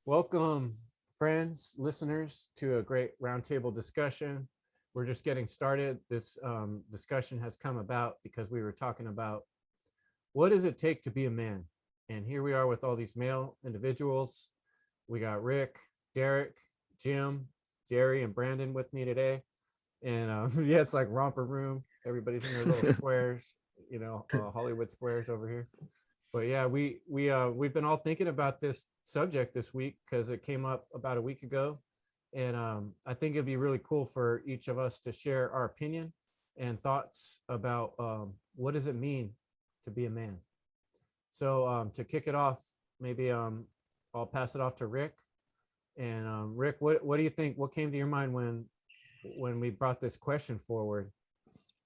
Welcome, friends, listeners, to a great roundtable discussion. We're just getting started. This discussion has come about because we were talking about what does it take to be a man? And here we are with all these male individuals. We got Rick, Derek, Jim, Jerry, and Brandon with me today. And yeah, it's like romper room. Everybody's in their little squares, Hollywood squares over here. But yeah, we've been all thinking about this subject this week because it came up about a week ago, and I think it'd be really cool for each of us to share our opinion and thoughts about what does it mean to be a man. So to kick it off, maybe I'll pass it off to Rick. And Rick, what do you think? What came to your mind when we brought this question forward?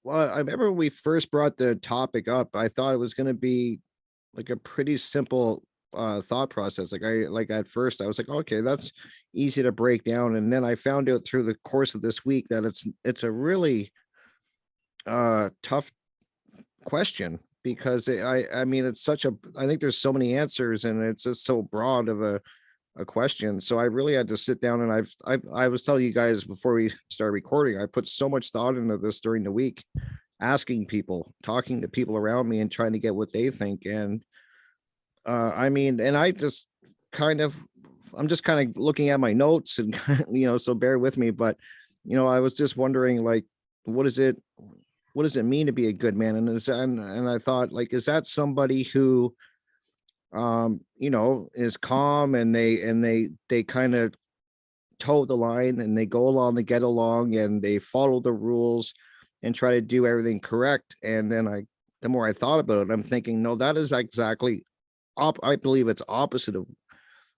Well, I remember when we first brought the topic up, I thought it was going to be like a pretty simple thought process. Like at first I was like, okay, that's easy to break down. And then I found out through the course of this week that it's a really tough question because I mean it's such a I think there's so many answers and it's just so broad of a question. So I really had to sit down and I was telling you guys before we started recording, I put so much thought into this during the week, asking people, talking to people around me and trying to get what they think. And I mean, and I just kind of I'm just kind of looking at my notes and so bear with me. But I was just wondering, like, what is it what does it mean to be a good man? And I thought, like, is that somebody who is calm and they kind of toe the line and they go along to get along and they follow the rules and try to do everything correct. And then the more I thought about it, I'm thinking, no, that is exactly I believe it's opposite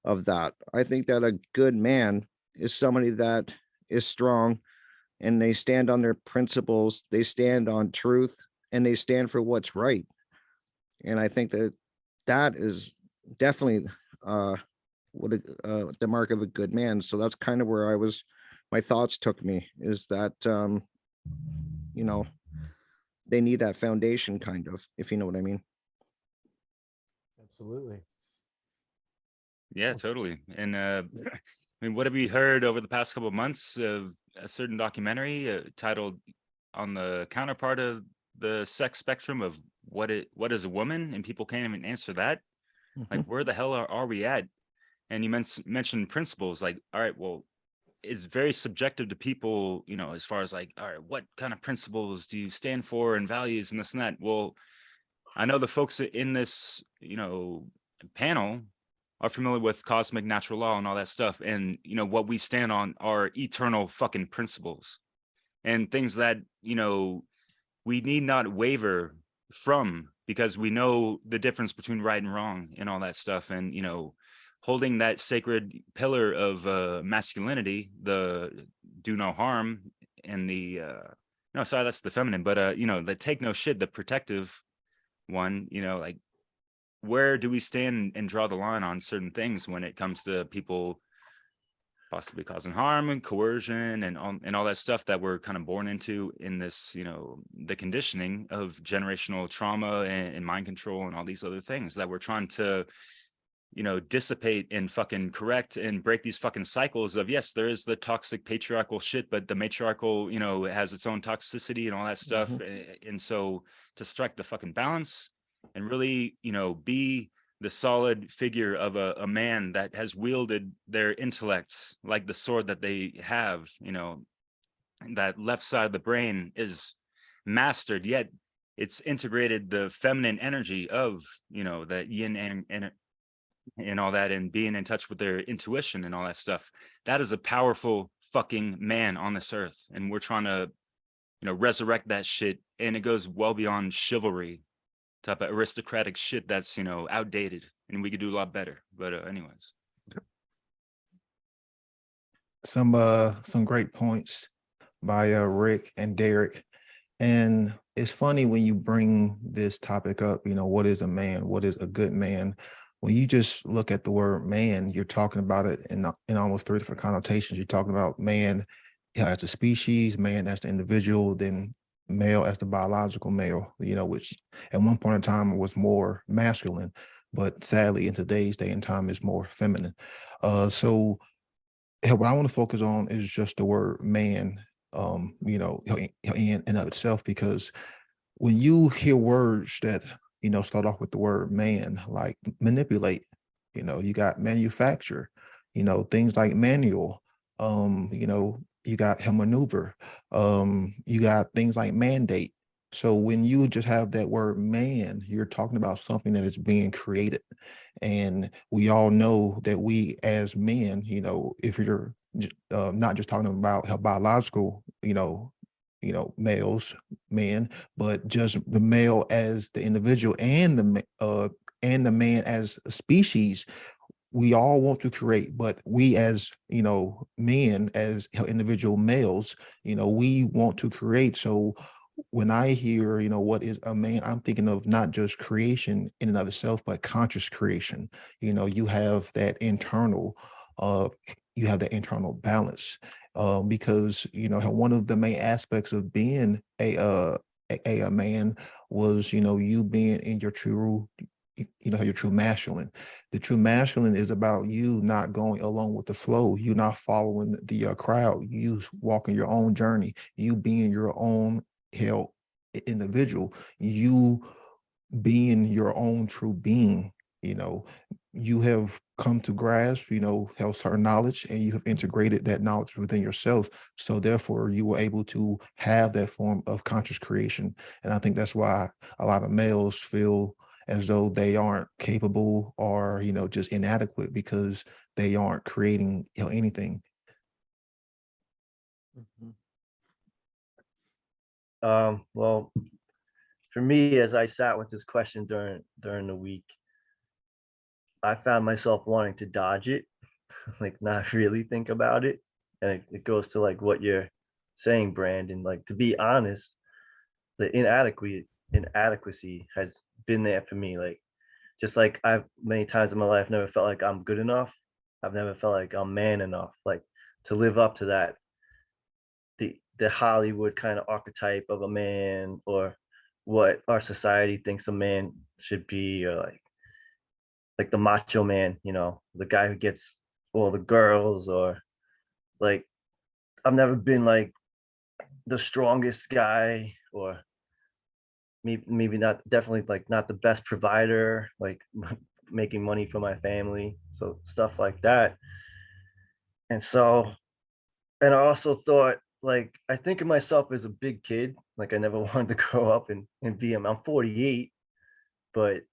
of that. I think that a good man is somebody that is strong and they stand on their principles, they stand on truth, and they stand for what's right. And I think that that is definitely the mark of a good man. So that's kind of where my thoughts took me, is that you know they need that foundation, kind of, if you know what I mean. Absolutely. Yeah, totally. And I mean, what have we heard over the past couple of months of a certain documentary titled "On the Counterpart of the Sex Spectrum of what is a woman?" And people can't even answer that. Like, where the hell are we at? And you mentioned principles. Like, all right, well, it's very subjective to people, as far as like, all right, what kind of principles do you stand for and values and this and that? Well, I know the folks in this, panel are familiar with cosmic natural law and all that stuff. And, what we stand on are eternal fucking principles and things that, we need not waver from, because we know the difference between right and wrong and all that stuff. And, holding that sacred pillar of masculinity, the do no harm, and the, no, sorry, that's the feminine, but, the take no shit, the protective one, like, where do we stand and draw the line on certain things when it comes to people possibly causing harm and coercion and all that stuff that we're kind of born into in this, the conditioning of generational trauma and mind control and all these other things that we're trying to, dissipate and fucking correct and break these fucking cycles of, yes, there is the toxic patriarchal shit, but the matriarchal, has its own toxicity and all that stuff. And so to strike the fucking balance and really, be the solid figure of a man that has wielded their intellect like the sword that they have, that left side of the brain is mastered, yet it's integrated the feminine energy of, the yin and all that, and being in touch with their intuition and all that stuff. That is a powerful fucking man on this earth. And we're trying to, resurrect that shit. And it goes well beyond chivalry type of aristocratic shit that's, outdated, and we could do a lot better. But anyways. Some great points by Rick and Derek. And it's funny when you bring this topic up, what is a man? What is a good man? When you just look at the word man, you're talking about it in almost three different connotations. You're talking about man as a species, man as the individual, then male as the biological male, which at one point in time was more masculine. but sadly in today's day and time is more feminine. So what I want to focus on is just the word man, in and of itself, because when you hear words that, start off with the word man, like manipulate, you got manufacture, things like manual, you got maneuver, you got things like mandate. So when you just have that word man, you're talking about something that is being created. And we all know that we as men, if you're not just talking about how biological, males, men, but just the male as the individual and the man as a species, we all want to create, but we as men, as individual males, we want to create. So when I hear, what is a man, I'm thinking of not just creation in and of itself, but conscious creation. You have that internal, uh, balance, because how one of the main aspects of being a man was, you being in your true, your true masculine. The true masculine is about you not going along with the flow, you not following the crowd, you walking your own journey, you being your own hell individual, you being your own true being. you know you have come to grasp, have certain knowledge, and you have integrated that knowledge within yourself, so therefore you were able to have that form of conscious creation. And I think that's why a lot of males feel as though they aren't capable, or just inadequate, because they aren't creating anything. Mhm. Well, for me, as I sat with this question during the week, I found myself wanting to dodge it, like not really think about it. And it goes to like what you're saying, Brandon. Like, to be honest, the inadequacy has been there for me. Like, just like I've many times in my life never felt like I'm good enough. I've never felt like I'm man enough, like to live up to that, the Hollywood kind of archetype of a man, or what our society thinks a man should be, or like the macho man, the guy who gets all the girls, or like I've never been like the strongest guy, or maybe not, definitely like not the best provider, like making money for my family, so stuff like that. And so, and I also thought, like, I think of myself as a big kid, like I never wanted to grow up and be him. I'm 48, but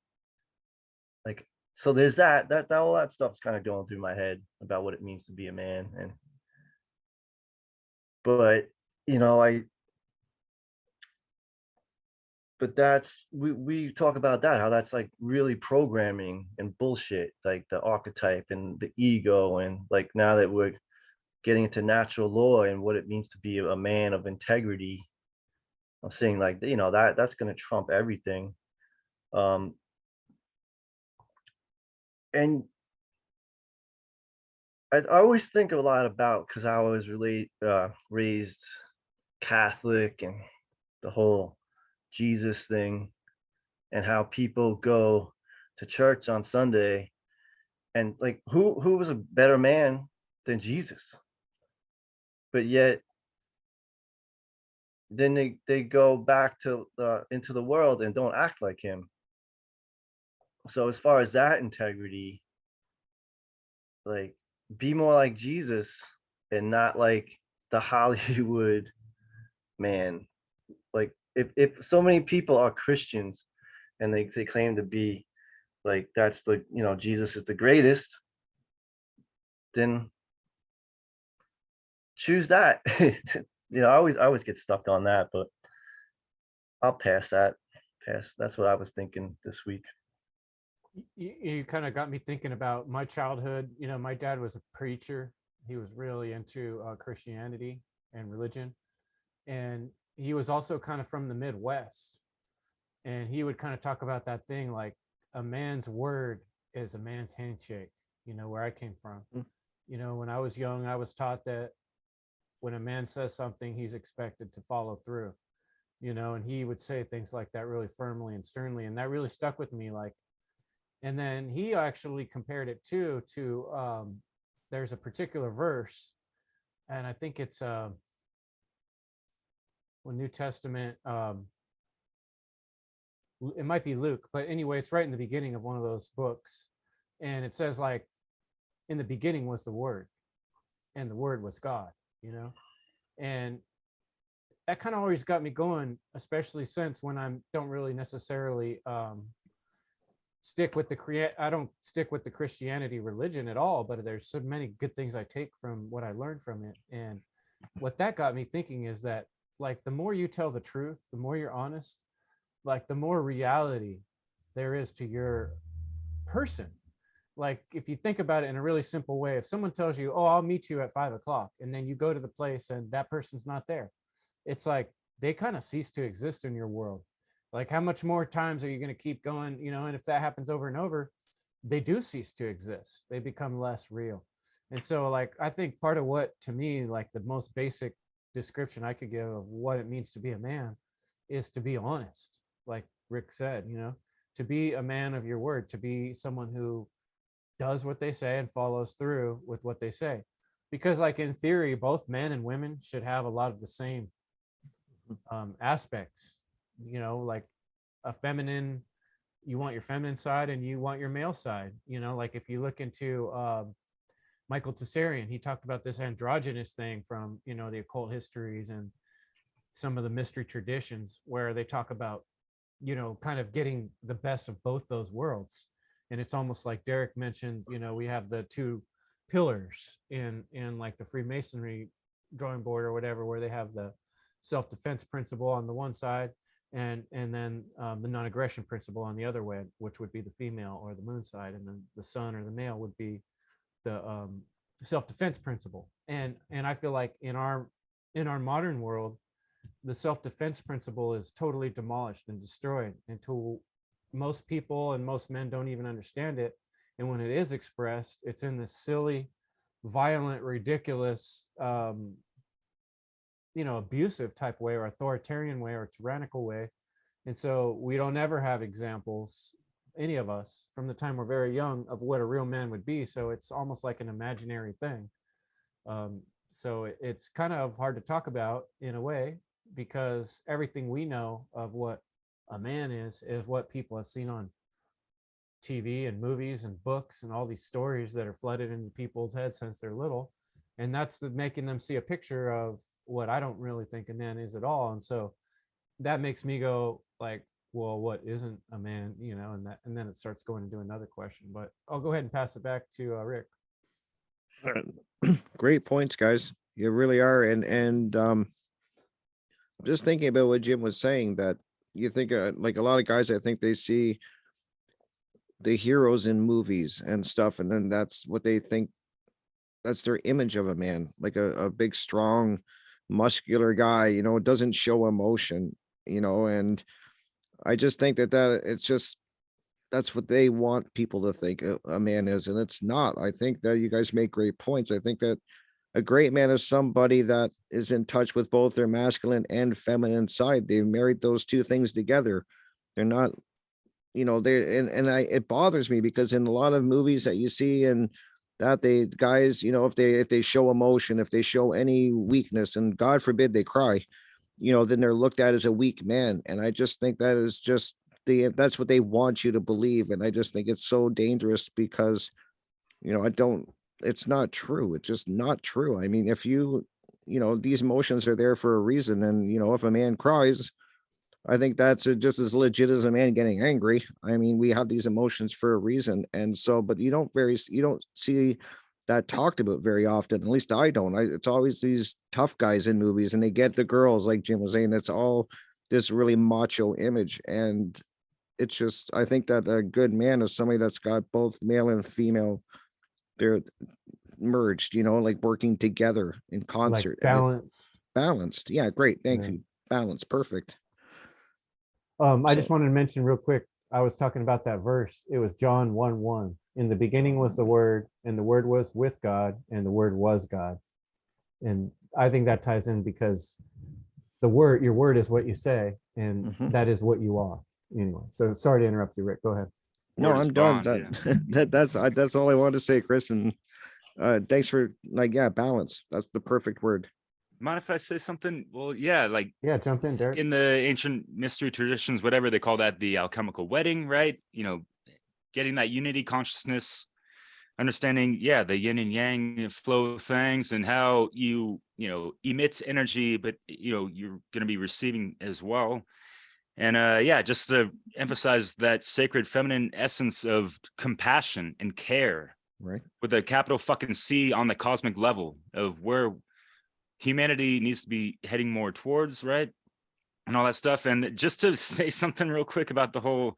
like, so there's that all that stuff's kind of going through my head about what it means to be a man. And but I but that's, we talk about that, how that's like really programming and bullshit, like the archetype and the ego. And like, now that we're getting into natural law and what it means to be a man of integrity, I'm saying, like, that's going to trump everything. um and I always think a lot about, because I was raised Catholic, and the whole Jesus thing, and how people go to church on Sunday, and like, who was a better man than Jesus? But yet then they go back to into the world and don't act like him. So as far as that integrity, like, be more like Jesus and not like the Hollywood man. Like, if so many people are Christians and they claim to be like, that's the, Jesus is the greatest, then choose that. I always get stuck on that, but I'll pass that. That's what I was thinking this week. You kind of got me thinking about my childhood. My dad was a preacher. He was really into Christianity and religion. And he was also kind of from the Midwest. And he would kind of talk about that thing, like a man's word is a man's handshake, where I came from. Mm. When I was young, I was taught that when a man says something, he's expected to follow through, and he would say things like that really firmly and sternly. And that really stuck with me. Like, And then he actually compared it to there's a particular verse, and I think it's New Testament, it might be Luke, but anyway, it's right in the beginning of one of those books. And it says, like, in the beginning was the Word, and the Word was God, you know? And that kind of always got me going, especially since when I don't really necessarily stick with I don't stick with the Christianity religion at all, but there's so many good things I take from what I learned from it. And what that got me thinking is that, like, the more you tell the truth, the more you're honest, like, the more reality there is to your person. Like, if you think about it in a really simple way, if someone tells you, oh, I'll meet you at 5 o'clock, and then you go to the place and that person's not there, it's like they kind of cease to exist in your world. Like, how much more times are you going to keep going, you know? And if that happens over and over, they do cease to exist. They become less real. And so, like, I think part of what, to me, like, the most basic description I could give of what it means to be a man is to be honest, like Rick said, you know, to be a man of your word, to be someone who does what they say and follows through with what they say. Because, like, in theory, both men and women should have a lot of the same aspects, you know, like a feminine, you want your feminine side and you want your male side, you know. Like, if you look into Michael Tessarian, he talked about this androgynous thing from, you know, the occult histories and some of the mystery traditions, where they talk about, you know, kind of getting the best of both those worlds. And it's almost like Derek mentioned, you know, we have the two pillars in like the Freemasonry drawing board or whatever, where they have the self-defense principle on the one side, and then the non-aggression principle on the other way, which would be the female or the moon side, and then the sun or the male would be the self-defense principle. And I feel like in our modern world, the self-defense principle is totally demolished and destroyed until most people and most men don't even understand it. And when it is expressed, it's in this silly, violent, ridiculous, you know, abusive type way, or authoritarian way, or tyrannical way. And so we don't ever have examples, any of us, from the time we're very young, of what a real man would be. So it's almost like an imaginary thing. So it's kind of hard to talk about in a way, because everything we know of what a man is what people have seen on TV and movies and books and all these stories that are flooded into people's heads since they're little. And that's making them see a picture of what I don't really think a man is at all. And so that makes me go, like, well, what isn't a man, you know? And then it starts going into another question. But I'll go ahead and pass it back to Rick. Great points, guys. You really are. And I'm just thinking about what Jim was saying, that you think like a lot of guys, I think they see the heroes in movies and stuff, and then that's what they think, that's their image of a man, like a big, strong, muscular guy, you know, doesn't show emotion, you know. And I just think that it's just, that's what they want people to think a man is, and it's not. I think that you guys make great points. I think that a great man is somebody that is in touch with both their masculine and feminine side. They married those two things together. They're not, you know, it bothers me, because in a lot of movies that you see, and that they guys, you know, if they show emotion, if they show any weakness, and God forbid they cry, you know, then they're looked at as a weak man. And I just think that is just that's what they want you to believe. And I just think it's so dangerous, because, you know, it's not true. It's just not true. I mean, if you know, these emotions are there for a reason. And, you know, if a man cries, I think that's just as legit as a man getting angry. I mean, we have these emotions for a reason. And so, but you don't see that talked about very often. At least I don't. It's always these tough guys in movies, and they get the girls, like Jim was saying. It's all this really macho image. And it's just, I think that a good man is somebody that's got both male and female, they're merged, you know, like working together in concert. Like Balanced. Yeah, great. Thank Yeah. you. Balance. Perfect. I just wanted to mention real quick, I was talking about that verse. It was John 1:1. In the beginning was the Word, and the Word was with God, and the Word was God. And I think that ties in, because your word is what you say, and Mhm. that is what you are. Anyway, so sorry to interrupt you, Rick. Go ahead. No, Word is I'm done. bond, yeah. That's all I wanted to say, Chris. And thanks for balance. That's the perfect word. Mind if I say something? Well, yeah, like Yeah, jump in, Derek. in the ancient mystery traditions, whatever they call that, the alchemical wedding, right? Getting that unity consciousness, understanding, yeah, the yin and yang flow of things and how you emit energy, but you're going to be receiving as well. And yeah, just to emphasize that sacred feminine essence of compassion and care, Right. with a capital fucking C on the cosmic level of where humanity needs to be heading more towards, right? And all that stuff. And just to say something real quick about the whole,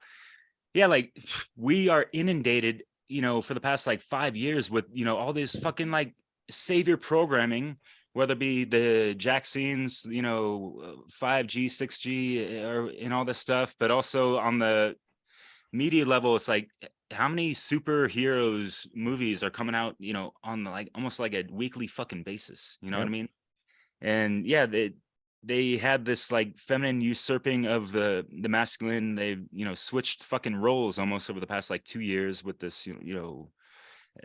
yeah, like we are inundated, for the past like 5 years with, all this fucking like savior programming, whether it be the vaccines, 5G, 6G, or and all this stuff, but also on the media level, it's like how many superheroes movies are coming out, on like almost like a weekly fucking basis, you know what I mean? And yeah, they had this like feminine usurping of the masculine. They've switched fucking roles almost over the past like 2 years with this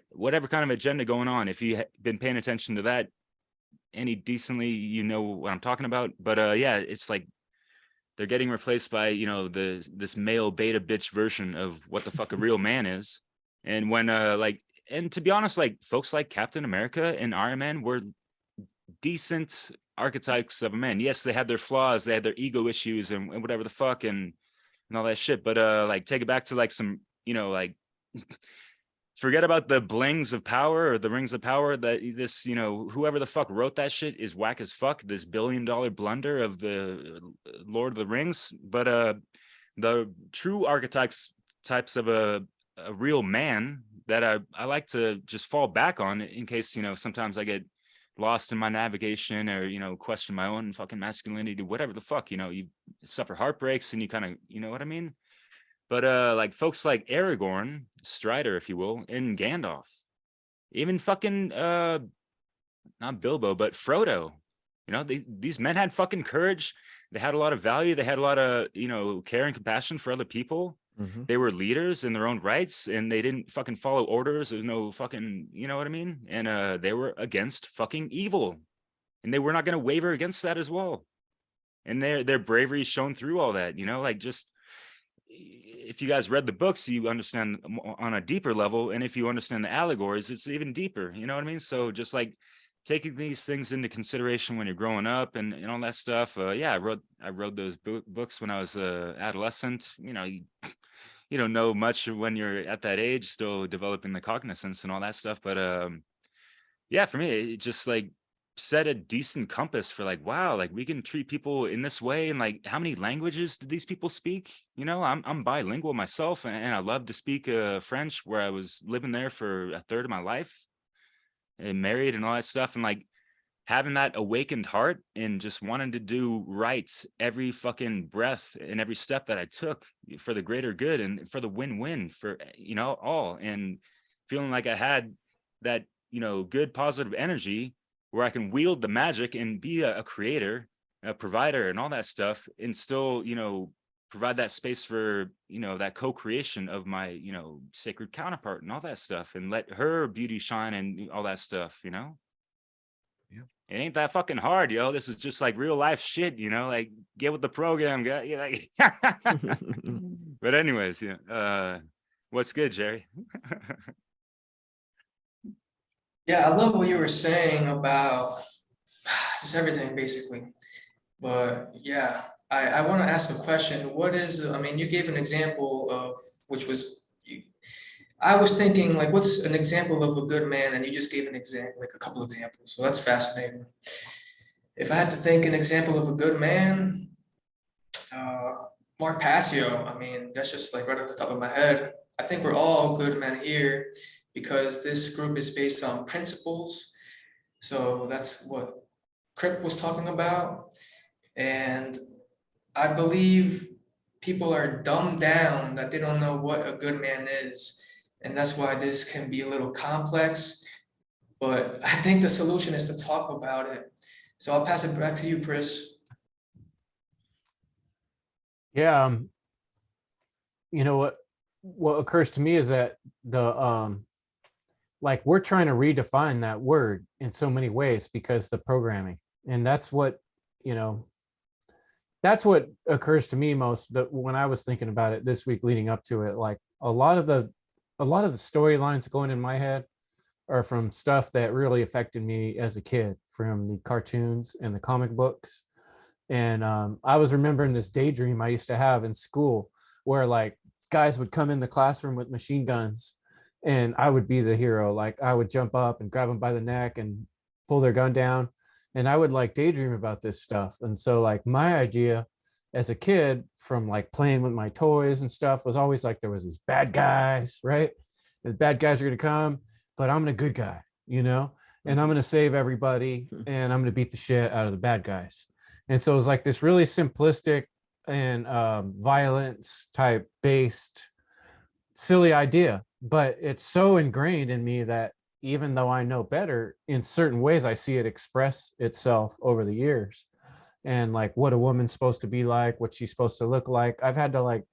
whatever kind of agenda going on. If you been paying attention to that any decently, you know what I'm talking about. But yeah, it's like they're getting replaced by this male beta bitch version of what the fuck a real man is. And when and to be honest, like folks like Captain America and Iron Man were decent archetypes of a man. Yes, they had their flaws, they had their ego issues and whatever the fuck and all that shit. But like take it back to like some, like forget about the blings of power or the rings of power. That this, whoever the fuck wrote that shit is whack as fuck. This $1 billion blunder of the Lord of the Rings. But the true archetypes types of a real man that I like to just fall back on in case, sometimes I get lost in my navigation or question my own fucking masculinity, whatever the fuck, you suffer heartbreaks and you kind of, you know what I mean? But like folks like Aragorn, Strider, if you will, and Gandalf, even fucking not Bilbo, but Frodo, these men had fucking courage. They had a lot of value. They had a lot of care and compassion for other people. Mhm. They were leaders in their own rights, and they didn't fucking follow orders or no fucking, you know what I mean? And they were against fucking evil, and they were not going to waver against that as well. And their bravery shone through all that, like just if you guys read the books, you understand on a deeper level, and if you understand the allegories, it's even deeper. You know what I mean? So just like taking these things into consideration when you're growing up and all that stuff. Yeah, I wrote those books when I was adolescent. You don't know much when you're at that age, still developing the cognizance and all that stuff. But yeah, for me, it just like set a decent compass for like, wow, like we can treat people in this way. And like, how many languages do these people speak? I'm bilingual myself, and I love to speak French, where I was living there for a third of my life and married and all that stuff. And like having that awakened heart and just wanting to do right every fucking breath and every step that I took for the greater good and for the win-win for, all, and feeling like I had that, good positive energy where I can wield the magic and be a creator, a provider and all that stuff, and still, provide that space for, that co-creation of my, sacred counterpart and all that stuff, and let her beauty shine and all that stuff, Yeah. It ain't that fucking hard, yo. This is just like real life shit, like get with the program, guy. Like but anyways, yeah. What's good, Jerry? Yeah, I love what you were saying about just everything basically. But yeah, I want to ask a question. What is, I mean, you gave an example of, which was, I was thinking like, what's an example of a good man? And you just gave an example, like a couple examples. So that's fascinating. If I had to think an example of a good man, uh, Mark Passio, I mean, that's just like right off the top of my head. I think we're all good men here because this group is based on principles. So that's what Crip was talking about. And I believe people are dumbed down that they don't know what a good man is. And that's why this can be a little complex. But I think the solution is to talk about it. So I'll pass it back to you, Chris. Yeah, you know what? what occurs to me is that like we're trying to redefine that word in so many ways because the programming, and that's what, you know, that's what occurs to me most, that when I was thinking about it this week leading up to it, like a lot of the storylines going in my head are from stuff that really affected me as a kid, from the cartoons and the comic books. And I was remembering this daydream I used to have in school where like guys would come in the classroom with machine guns and I would be the hero. Like I would jump up and grab them by the neck and pull their gun down. And I would like daydream about this stuff. And so like my idea as a kid from like playing with my toys and stuff was always like there was these bad guys, right? The bad guys are going to come, but I'm a good guy, you know, and I'm going to save everybody and I'm going to beat the shit out of the bad guys. And so it was like this really simplistic and violence type based silly idea, but it's so ingrained in me that even though I know better, in certain ways I see it express itself over the years. And like what a woman's supposed to be like, what she's supposed to look like. I've had to like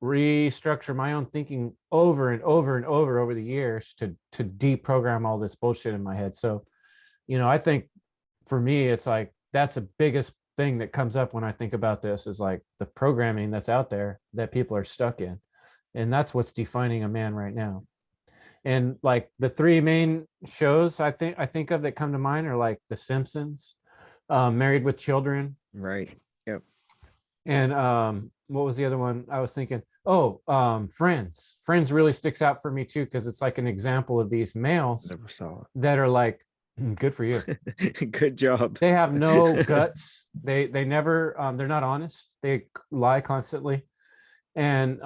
restructure my own thinking over and over and over the years to deprogram all this bullshit in my head. So, you know, I think for me, it's like that's the biggest thing that comes up when I think about this is like the programming that's out there that people are stuck in. And that's what's defining a man right now. And like the three main shows I think of that come to mind are like The Simpsons, Married with Children, Right. Yep. and what was the other one I was thinking? Oh, Friends. Friends really sticks out for me too because it's like an example of these males Never saw that are like, good for you. it. Good job. They have no guts. They never they're not honest. They lie constantly, and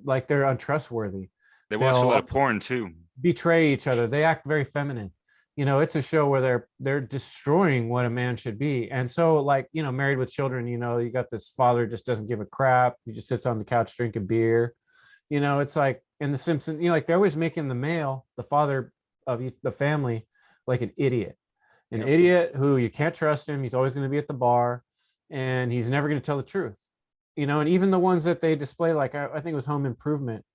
like they're untrustworthy. They watch a lot They'll of porn too. betray each other. They act very feminine. You know, it's a show where they're destroying what a man should be. And so like, you know, Married with Children, you know, you got this father just doesn't give a crap. He just sits on the couch drinking beer. You know, it's like in The Simpsons, you know, like they're always making the male, the father of the family, like an idiot. An Yep. idiot who you can't trust him. He's always going to be at the bar and he's never going to tell the truth. You know, and even the ones that they display, like I think it was Home Improvement,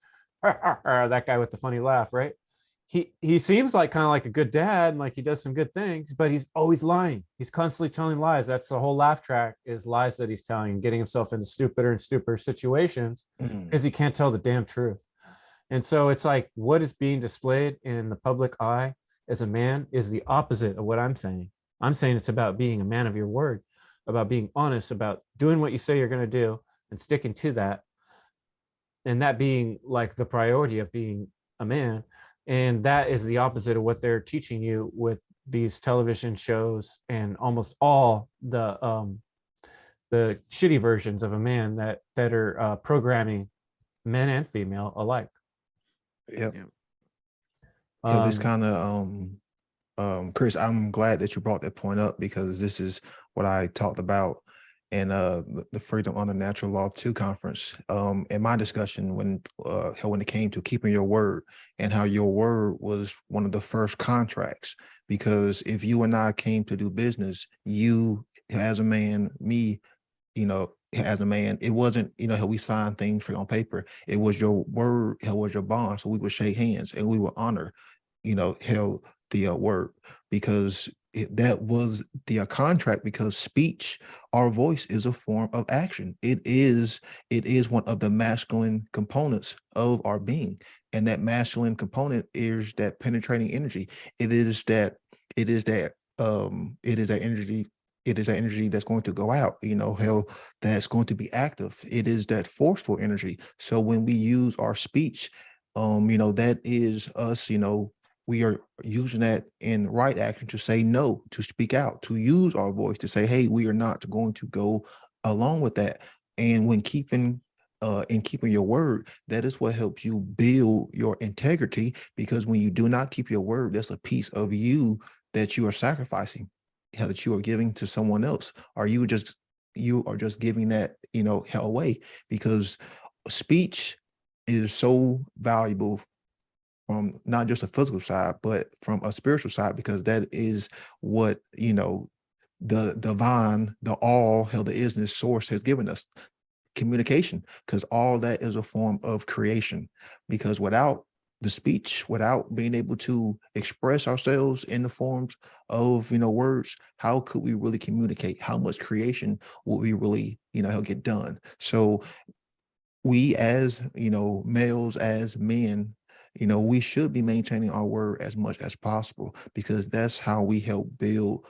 that guy with the funny laugh, right? He seems like kind of like a good dad and like he does some good things, but he's always lying. He's constantly telling lies. That's the whole laugh track, is lies that he's telling, getting himself into stupider and stupider situations because he can't tell the damn truth. And so it's like what is being displayed in the public eye as a man is the opposite of what I'm saying. I'm saying it's about being a man of your word, about being honest, about doing what you say you're going to do and sticking to that. And that being like the priority of being a man. And that is the opposite of what they're teaching you with these television shows and almost all the shitty versions of a man that are programming men and female alike. Yep. Yep. Yeah, this Um, kind of Chris, I'm glad that you brought that point up because this is what I talked about in the Freedom Under Natural Law 2 conference. In my discussion when it came to keeping your word and how your word was one of the first contracts, because if you and I came to do business, you as a man, me, you know, as a man, it wasn't, you know, how we sign things on paper. It was your word, how was your bond. So we would shake hands and we would honor, you know, held the word, because that was the contract, because speech, our voice, is a form of action. It is one of the masculine components of our being. And that masculine component is that penetrating energy. It is that energy. It is that energy that's going to go out, you know, hell, that's going to be active. It is that forceful energy. So when we use our speech, you know, that is us, you know, we are using that in right action to say no, to speak out, to use our voice to say, hey, we are not going to go along with that. And when keeping your word, that is what helps you build your integrity, because when you do not keep your word, that's a piece of you that you are sacrificing, that you are giving to someone else, or you are just giving that, you know, hell away, because speech is so valuable from not just a physical side, but from a spiritual side, because that is what, you know, the divine, the all, hell, the isness source has given us. communication, because all that is a form of creation. Because without the speech, without being able to express ourselves in the forms of, words, how could we really communicate? How much creation will we really, get done? So we as, males, as men, we should be maintaining our word as much as possible, because that's how we help build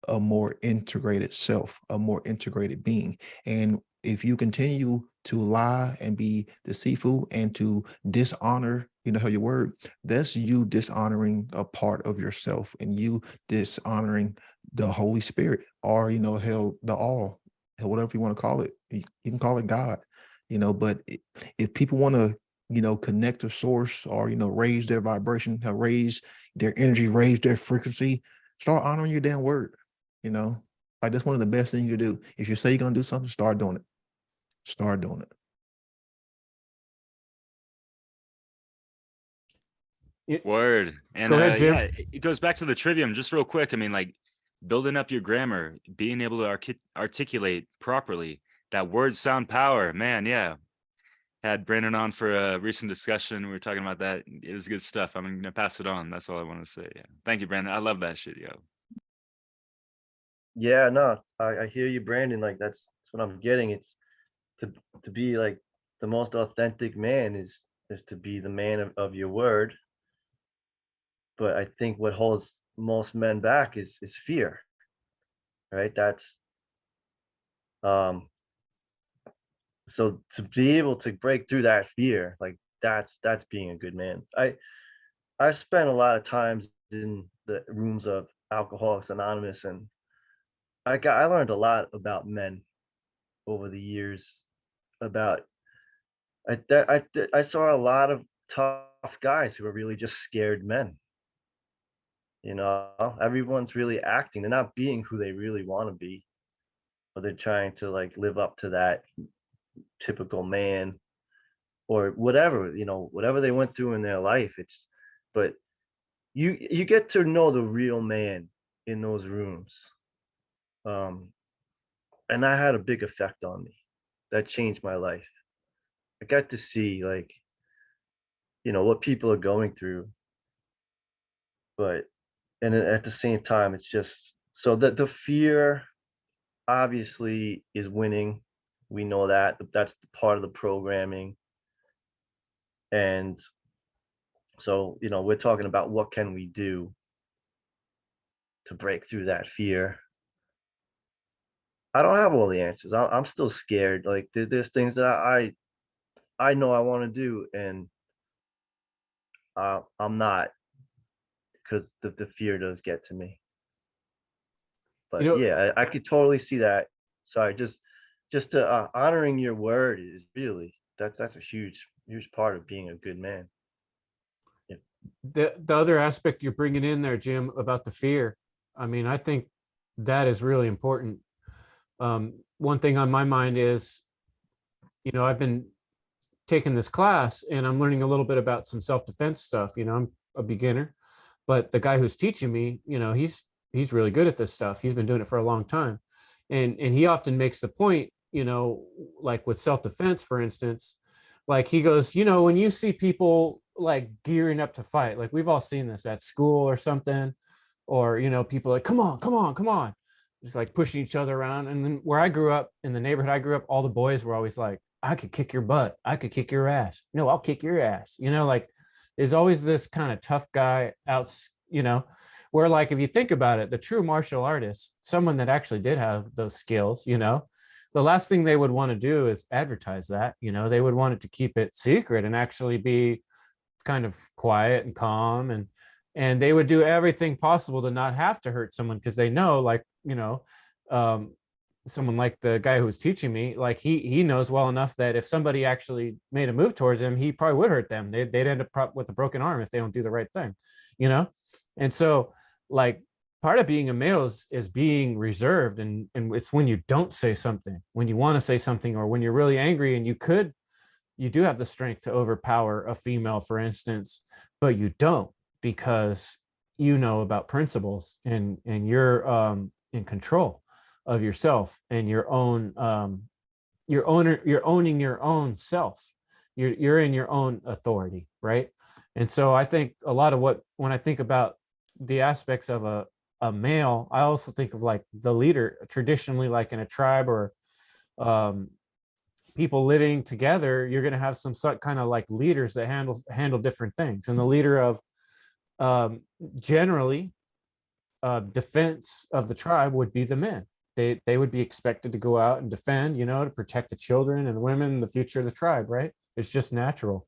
a more integrated self, a more integrated being. And if you continue to lie and be deceitful and to dishonor, your word, that's you dishonoring a part of yourself, and you dishonoring the Holy Spirit, or, hell, the all, hell, whatever you want to call it. You can call it God, but if people want to, connect to source, or, raise their vibration, raise their energy, raise their frequency, start honoring your damn word. Like, that's one of the best things you do. If you say you're going to do something, start doing it. Start doing it. Word. And Go ahead, Jim. yeah, it goes back to the trivium just real quick. I mean, like, building up your grammar, being able to articulate properly, that word sound power, man. Yeah. Had Brandon on for a recent discussion. We were talking about that. It was good stuff. I'm going to pass it on. That's all I want to say. Yeah. Thank you, Brandon. I love that shit, yo. Yeah, no, I hear you, Brandon. Like that's what I'm getting. It's to be like the most authentic man is to be the man of your word. But I think what holds most men back is fear, right? That's so to be able to break through that fear, like that's being a good man. I've spent a lot of times in the rooms of Alcoholics Anonymous, and I learned a lot about men over the years. About I saw a lot of tough guys who are really just scared men. Everyone's really acting. They're not being who they really want to be, but they're trying to like live up to that typical man or whatever, whatever they went through in their life. But you get to know the real man in those rooms. And that had a big effect on me. That changed my life. I got to see like, what people are going through. But and then at the same time, it's just so that the fear obviously is winning. We know that that's part of the programming. And so, we're talking about what can we do to break through that fear. I don't have all the answers. I'm still scared. Like there's things that I know I want to do, and I'm not, because the fear does get to me. But yeah, I could totally see that. Sorry, just to honoring your word is really that's a huge part of being a good man. Yeah. The other aspect you're bringing in there, Jim, about the fear, I mean, I think that is really important. One thing on my mind is, I've been taking this class and I'm learning a little bit about some self-defense stuff. I'm a beginner, but the guy who's teaching me, he's really good at this stuff. He's been doing it for a long time. And he often makes the point, like with self-defense, for instance, like he goes, when you see people like gearing up to fight, like we've all seen this at school or something, or, people like, come on, just like pushing each other around. And then where I grew up, in the neighborhood I grew up, all the boys were always like, I could kick your butt. I could kick your ass. No, I'll kick your ass. Like there's always this kind of tough guy out, where like, if you think about it, the true martial artist, someone that actually did have those skills, the last thing they would want to do is advertise that, they would want it to keep it secret and actually be kind of quiet and calm, and they would do everything possible to not have to hurt someone, because they know, like, someone like the guy who was teaching me, like he knows well enough that if somebody actually made a move towards him, he probably would hurt them. They'd end up with a broken arm if they don't do the right thing, and so like part of being a male is being reserved, and it's when you don't say something, when you want to say something, or when you're really angry and you do have the strength to overpower a female, for instance, but you don't, because about principles, and you're in control of yourself and your own you're owning your own self. You're in your own authority, right? And so I think a lot of when I think about the aspects of a male, I also think of like the leader traditionally, like in a tribe or people living together. You're going to have some sort kind of like leaders that handle different things, and the leader of generally defense of the tribe would be the men. They would be expected to go out and defend, to protect the children and the women, the future of the tribe, right? It's just natural.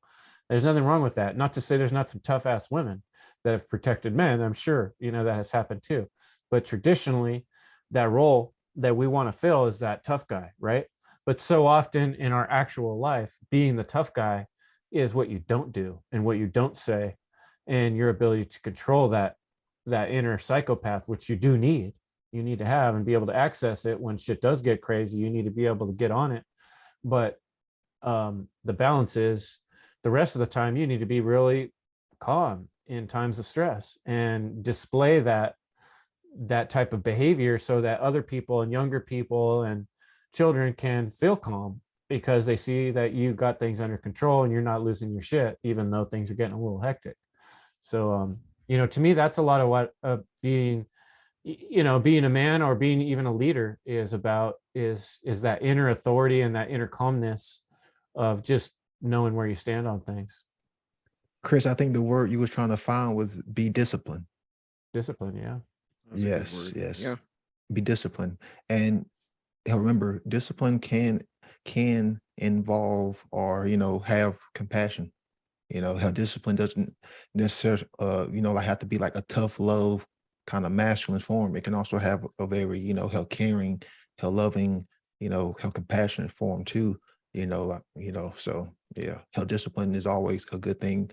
There's nothing wrong with that. Not to say there's not some tough ass women that have protected men. I'm sure, that has happened too. But traditionally, that role that we want to fill is that tough guy, right? But so often in our actual life, being the tough guy is what you don't do and what you don't say, and your ability to control that inner psychopath, which you need to have and be able to access it when shit does get crazy. You need to be able to get on it. But the balance is the rest of the time you need to be really calm in times of stress and display that type of behavior so that other people and younger people and children can feel calm, because they see that you got things under control and you're not losing your shit, even though things are getting a little hectic. So to me, that's a lot of what being a man or being even a leader is about, is that inner authority and that inner calmness of just knowing where you stand on things. Chris, I think the word you was trying to find was be disciplined. Discipline, yeah. That's a good Yes, word. yes. Yeah. Be disciplined. And remember, discipline can involve or have compassion. How discipline doesn't necessarily like have to be like a tough love kind of masculine form. It can also have a very how caring, how loving, how compassionate form too. So yeah, how discipline is always a good thing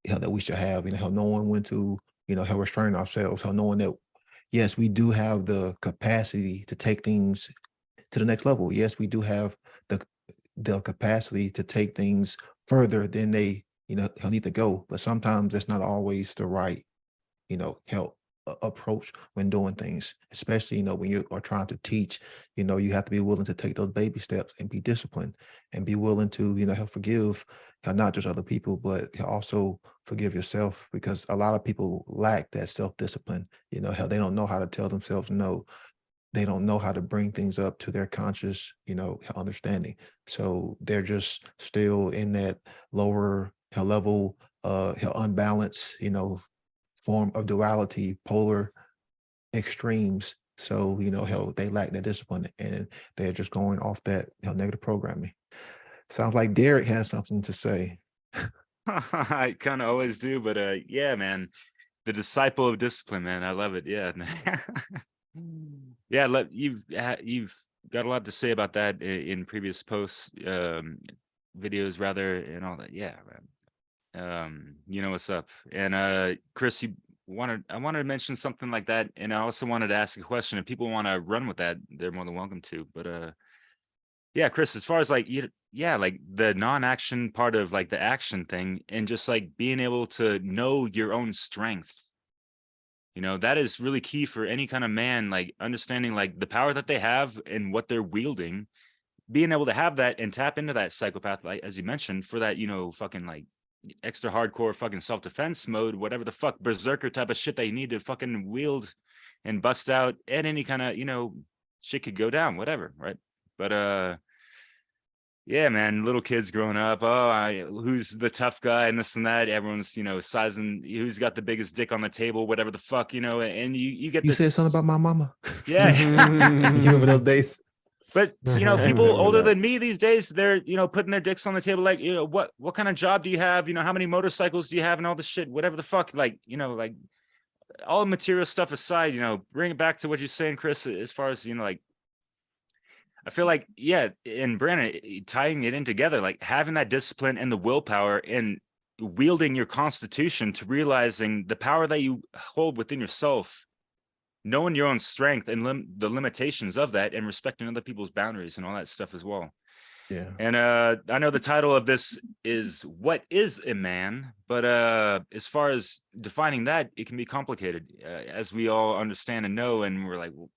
that we should have. How knowing when to how restrain ourselves, how knowing that yes, we do have the capacity to take things to the next level. Yes, we do have the capacity to take things further than they need to go, but sometimes that's not always the right help approach when doing things, especially when you are trying to teach. You have to be willing to take those baby steps and be disciplined and be willing to help forgive not just other people, but also forgive yourself, because a lot of people lack that self-discipline. How they don't know how to tell themselves no. They don't know how to bring things up to their conscious understanding. So they're just still in that lower level unbalanced form of duality, polar extremes. So how they lack that discipline and they're just going off that negative programming. Sounds like Derek has something to say. I kind of always do, but yeah, man, the disciple of discipline, man, I love it. Yeah. Yeah, you've got a lot to say about that in previous posts, videos rather, and all that. Yeah, man. You know what's up. And Chris, I wanted to mention something like that, and I also wanted to ask a question. If people want to run with that, they're more than welcome to. But yeah, Chris, as far as like like the non-action part of like the action thing, and just like being able to know your own strength. That is really key for any kind of man, like understanding like the power that they have and what they're wielding, being able to have that and tap into that psychopath, like as you mentioned, for that, fucking like extra hardcore fucking self-defense mode, whatever the fuck berserker type of shit that you need to fucking wield and bust out at any kind of, shit could go down, whatever, right? But yeah, man, little kids growing up, who's the tough guy and this and that, everyone's sizing who's got the biggest dick on the table, whatever the fuck, and you get You this. said something about my mama. Yeah. You remember those days? But I people remember older that. than me these days, they're putting their dicks on the table, like what kind of job do you have, how many motorcycles do you have, and all this shit, whatever the fuck, like like all material stuff aside, bring it back to what you're saying, Chris, as far as like I feel like, yeah, and Brandon, tying it in together, like having that discipline and the willpower and wielding your constitution to realizing the power that you hold within yourself, knowing your own strength and the limitations of that, and respecting other people's boundaries and all that stuff as well. Yeah. And I know the title of this is "What is a Man?" But as far as defining that, it can be complicated, as we all understand and know. And we're like, well,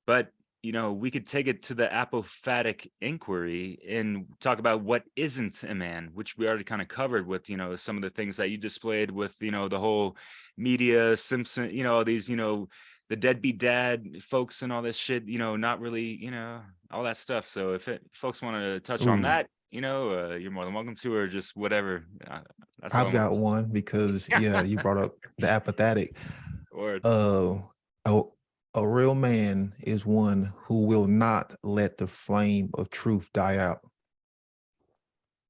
but you know, we could take it to the apophatic inquiry and talk about what isn't a man, which we already kind of covered with, you know, some of the things that you displayed with, you know, the whole media Simpson, you know, all these, you know, the deadbeat dad folks and all this shit, you know, not really, you know, all that stuff. So if folks want to touch on Ooh, that, you know, you're more than welcome to, or just whatever. That's all I've I'm got gonna one because yeah, you brought up the apathetic. or Uh, a, a real man is one who will not let the flame of truth die out.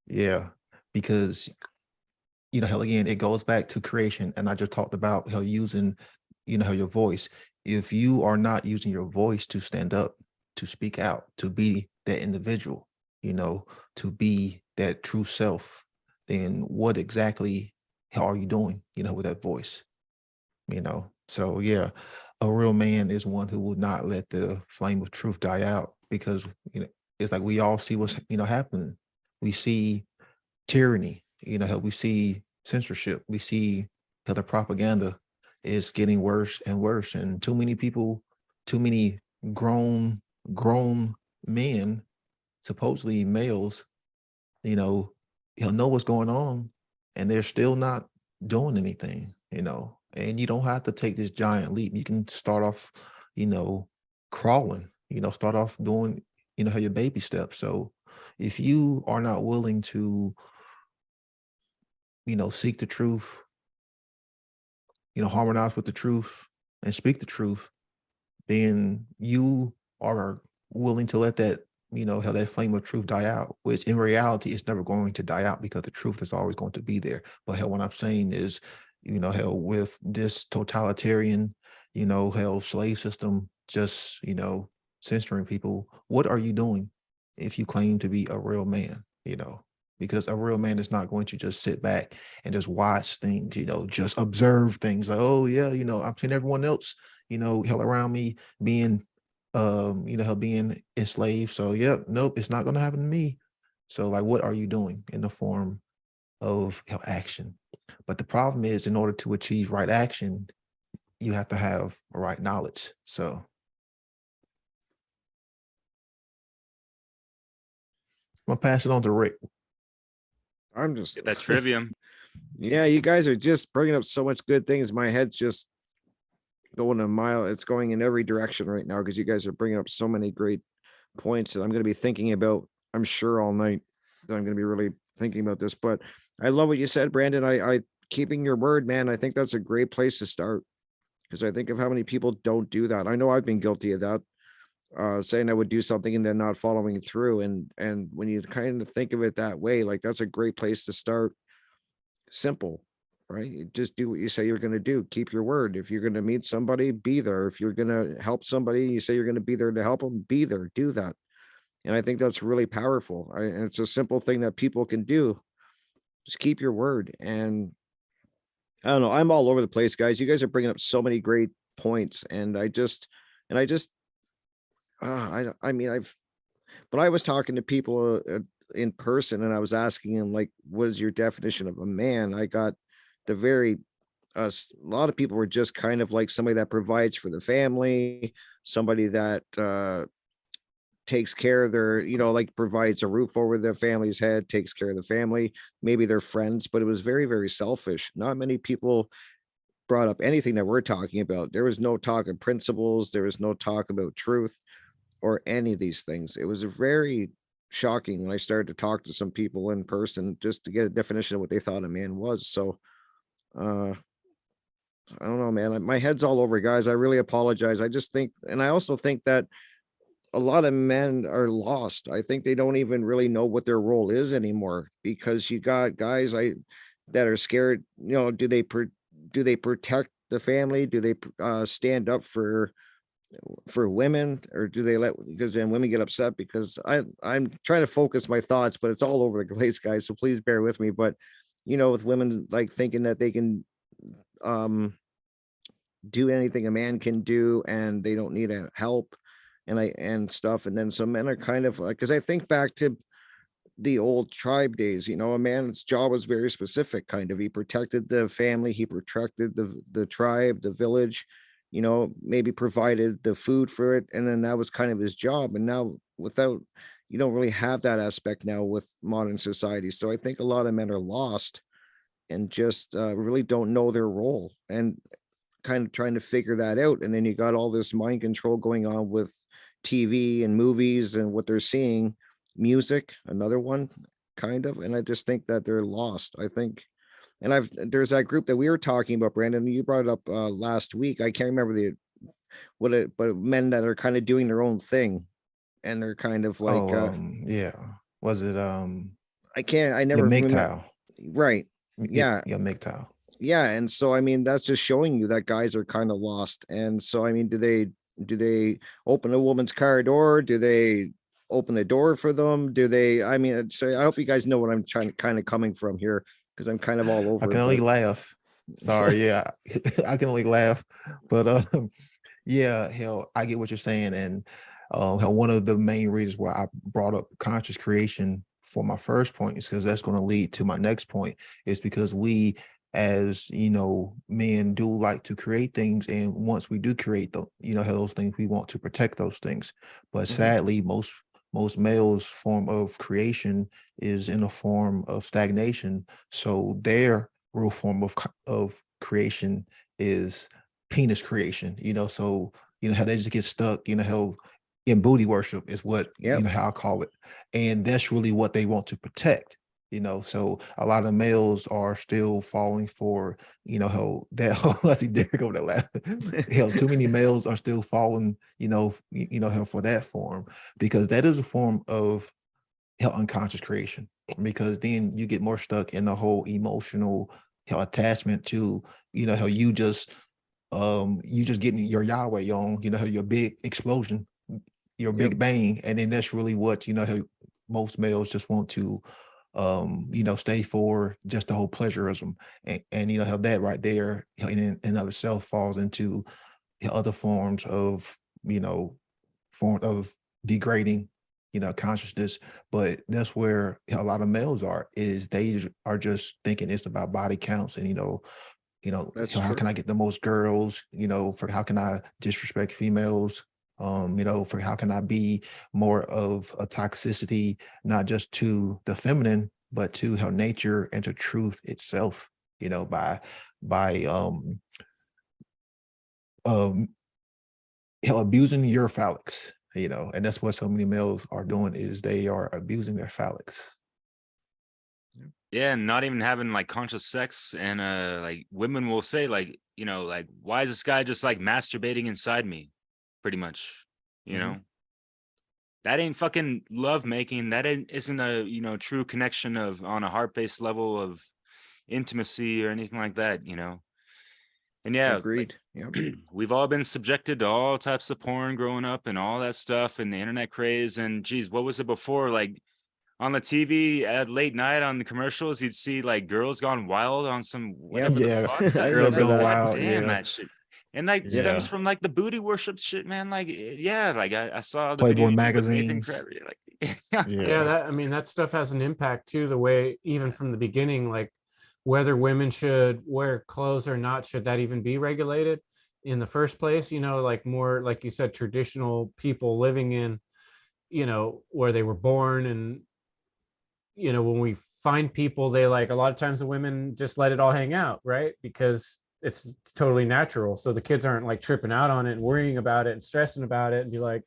Yeah, because you know, hell, again, it goes back to creation, and I just talked about how using, you know, how your voice. If you are not using your voice to stand up, to speak out, to be that individual, you know, to be that true self, then what exactly are you doing, you know, with that voice? You know, so yeah, a real man is one who will not let the flame of truth die out, because you know it's like we all see what's, you know, happening. We see tyranny, you know, how we see censorship, we see how the propaganda is getting worse and worse, and too many people, too many grown grown men, supposedly males, you know, he'll know what's going on, and they're still not doing anything, you know. And you don't have to take this giant leap. You can start off, you know, crawling, you know, start off doing, you know, how your baby steps. So if you are not willing to, you know, seek the truth, you know, harmonize with the truth and speak the truth, then you are willing to let that, you know, how that flame of truth die out, which in reality it's never going to die out because the truth is always going to be there. But hell, what I'm saying is, you know, hell, with this totalitarian, you know, hell, slave system just, you know, censoring people, what are you doing if you claim to be a real man, you know? Because a real man is not going to just sit back and just watch things, you know, just observe things like, oh yeah, you know, I've seen everyone else, you know, hell around me being you know, her being enslaved. So yeah, nope, it's not gonna happen to me. So like what are you doing in the form of, you know, action? But the problem is, in order to achieve right action, you have to have right knowledge. So I'm gonna pass it on to Rick. I'm just, get that trivium. yeah, you guys are just bringing up so much good things. My head's just going a mile. It's going in every direction right now because you guys are bringing up so many great points that I'm going to be thinking about, I'm sure, all night, that I'm going to be really thinking about this. But I love what you said, Brandon. I keeping your word, man. I think that's a great place to start, because I think of how many people don't do that. I know I've been guilty of that, saying I would do something and then not following through. And when you kind of think of it that way, like that's a great place to start. Simple, right? You just do what you say you're going to do. Keep your word. If you're going to meet somebody, be there. If you're going to help somebody, you say you're going to be there to help them, be there, do that. And I think that's really powerful. And it's a simple thing that people can do. Just keep your word. And I don't know, I'm all over the place, guys. You guys are bringing up so many great points. And I just, I mean, but I was talking to people in person, and I was asking them, like, what is your definition of a man? I got the very, a lot of people were just kind of like somebody that provides for the family, somebody that, takes care of their, you know, like provides a roof over their family's head, takes care of the family, maybe their friends, but it was very, very selfish. Not many people brought up anything that we're talking about. There was no talk of principles, there was no talk about truth or any of these things. It was very shocking when I started to talk to some people in person just to get a definition of what they thought a man was. So uh I don't know, man. My head's all over, guys. I really apologize. I just think, and I also think that a lot of men are lost. I think they don't even really know what their role is anymore, because you got guys that are scared. You know, do they protect the family? Do they stand up for women, or do they let, because then women get upset, because I'm trying to focus my thoughts, but it's all over the place, guys. So please bear with me. But you know, with women like thinking that they can um do anything a man can do and they don't need help and stuff. And then some men are kind of like, because I think back to the old tribe days, you know, a man's job was very specific, kind of. He protected the family, he protected the tribe, the village, you know, maybe provided the food for it, and then that was kind of his job. And now without, you don't really have that aspect now with modern society. So I think a lot of men are lost and just really don't know their role and kind of trying to figure that out. And then you got all this mind control going on with TV and movies and what they're seeing, music, another one kind of. And I just think that they're lost. I think, and there's that group that we were talking about, Brandon. You brought it up last week. I can't remember but men that are kind of doing their own thing, and they're kind of like, Yeah. Was it I your never remember. MGTOW? Right. Yeah. Your MGTOW. Yeah, and so I mean that's just showing you that guys are kind of lost. And so I mean, do they open a woman's car door? Do they open the door for them? Do they, I mean, so I hope you guys know what I'm trying to kind of coming from here, because I'm kind of all I over can it, only but laugh. Sorry, yeah. I can only laugh. But yeah, hell, I get what you're saying. And hell, one of the main reasons why I brought up conscious creation for my first point is because that's going to lead to my next point, is because we, as you know, men do like to create things, and once we do create those things, we want to protect those things. But Mhm. sadly, most males' form of creation is in a form of stagnation. So their real form of creation is penis creation. So how they just get stuck. How in booty worship is what Yep. how I call it, and that's really what they want to protect. So a lot of males are still falling for, how that I see Derek over there laughing. Hell, too many males are still falling, hell, for that form, because that is a form of hell unconscious creation. Because then you get more stuck in the whole emotional hell attachment to, how you just getting your Yahweh on, how your big explosion, your big Yep. bang, and then that's really what how most males just want to stay for, just the whole pleasurism. And how that right there in of itself falls into other forms of form of degrading consciousness. But that's where a lot of males is they are just thinking it's about body counts, and That's how true. can I get the most girls, for how can I disrespect females, for how can I be more of a toxicity, not just to the feminine, but to how nature and to truth itself, by um abusing your phallics, and that's what so many males are doing, is they are abusing their phallics. Yeah, and not even having like conscious sex. And like women will say like, like, why is this guy just like masturbating inside me? Pretty much, you Mhm. know. That ain't fucking love making. That isn't a, true connection of on a heart-based level of intimacy or anything like that, And yeah, like Agreed. Yep. we've all been subjected to all types of porn growing up and all that stuff and the internet craze. And geez, what was it before? Like on the TV at late night on the commercials, you'd see like Girls Gone Wild on some whatever the Yeah. fuck. I Girls remember Gone that. God Wild. damn Yeah. that shit. And like Yeah. stems from like the booty worship shit, man. Like, yeah, like I saw the video Playboy you did with Nathan magazines. Crabtree. Like, Yeah, Yeah. that, I mean, that stuff has an impact too, the way even from the beginning, like whether women should wear clothes or not, should that even be regulated in the first place? Like more, like you said, traditional people living in, where they were born. And when we find people, they like, a lot of times the women just let it all hang out, right? Because it's totally natural. So the kids aren't like tripping out on it and worrying about it and stressing about it and be like,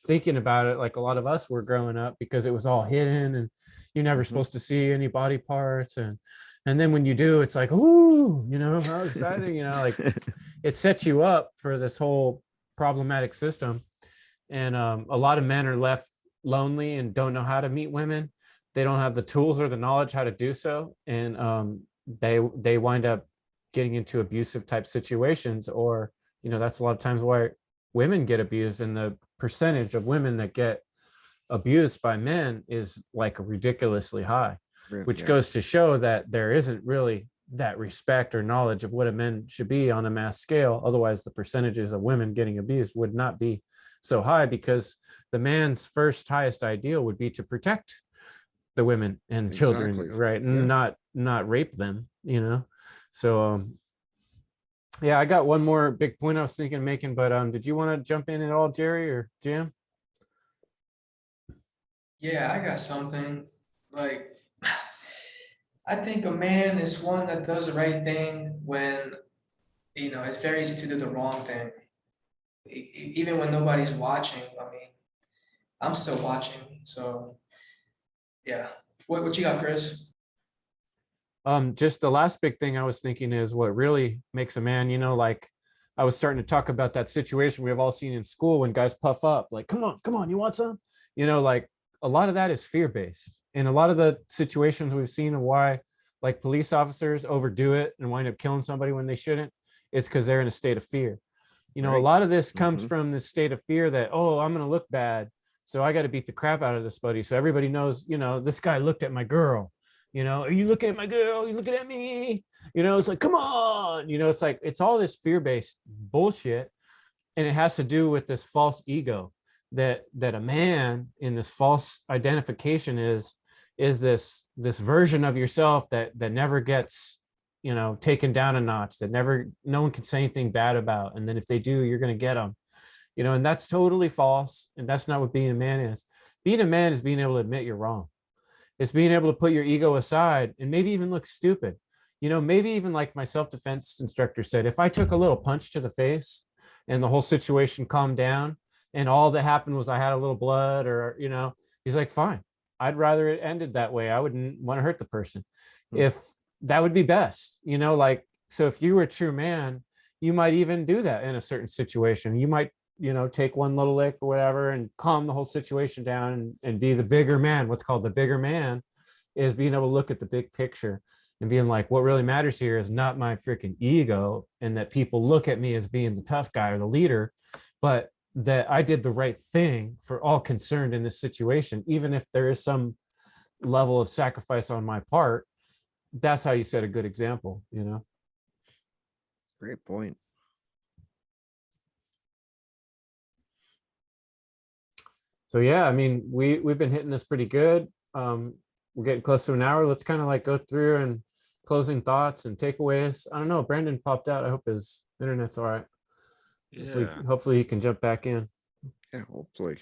thinking about it like a lot of us were growing up, because it was all hidden and you're never Mhm. supposed to see any body parts. And then when you do, it's like, ooh, how exciting, like it sets you up for this whole problematic system. And a lot of men are left lonely and don't know how to meet women. They don't have the tools or the knowledge how to do so. And they wind up getting into abusive type situations. Or that's a lot of times why women get abused, and the percentage of women that get abused by men is like ridiculously high, which Yeah. goes to show that there isn't really that respect or knowledge of what a man should be on a mass scale. Otherwise the percentages of women getting abused would not be so high, because the man's first highest ideal would be to protect the women and children, Exactly. right? Yeah. Not rape them. So Yeah, I got one more big point I was thinking of making, but did you want to jump in at all, Jerry or Jim? Yeah, I got something. Like, I think a man is one that does the right thing when, it's very easy to do the wrong thing. Even when nobody's watching. I mean, I'm still watching. So, yeah. What you got, Chris? Just the last big thing I was thinking is what really makes a man, like I was starting to talk about that situation we've all seen in school when guys puff up, like, come on, you want some? Like a lot of that is fear-based. And a lot of the situations we've seen of why like police officers overdo it and wind up killing somebody when they shouldn't, it's because they're in a state of fear. A Right. lot of this comes Mhm. from this state of fear that, oh, I'm going to look bad. So I got to beat the crap out of this buddy. So everybody knows, this guy looked at my girl. Are you looking at my girl? Are you looking at me? It's like, come on. It's like, it's all this fear-based bullshit. And it has to do with this false ego that a man in this false identification is this version of yourself that never gets taken down a notch, that no one can say anything bad about, and then if they do, you're going to get them. And that's totally false, and that's not what being a man is. Being a man is being able to admit you're wrong. It's being able to put your ego aside and maybe even look stupid. Maybe even like my self-defense instructor said, if I took a little punch to the face and the whole situation calmed down and all that happened was I had a little blood, or he's like, fine, I'd rather it ended that way. I wouldn't want to hurt the person. If that would be best, like, so if you were a true man, you might even do that in a certain situation. You might, take one little lick or whatever and calm the whole situation down and be the bigger man. What's called the bigger man is being able to look at the big picture and being like, what really matters here is not my freaking ego and that people look at me as being the tough guy or the leader, but that I did the right thing for all concerned in this situation, even if there is some level of sacrifice on my part. That's how you set a good example. Great point. So yeah, I mean, we've been hitting this pretty good. We're getting close to an hour. Let's kind of like go through and closing thoughts and takeaways. I don't know. Brandon popped out. I hope his internet's all right. Yeah. Hopefully he can jump back in. Yeah, hopefully.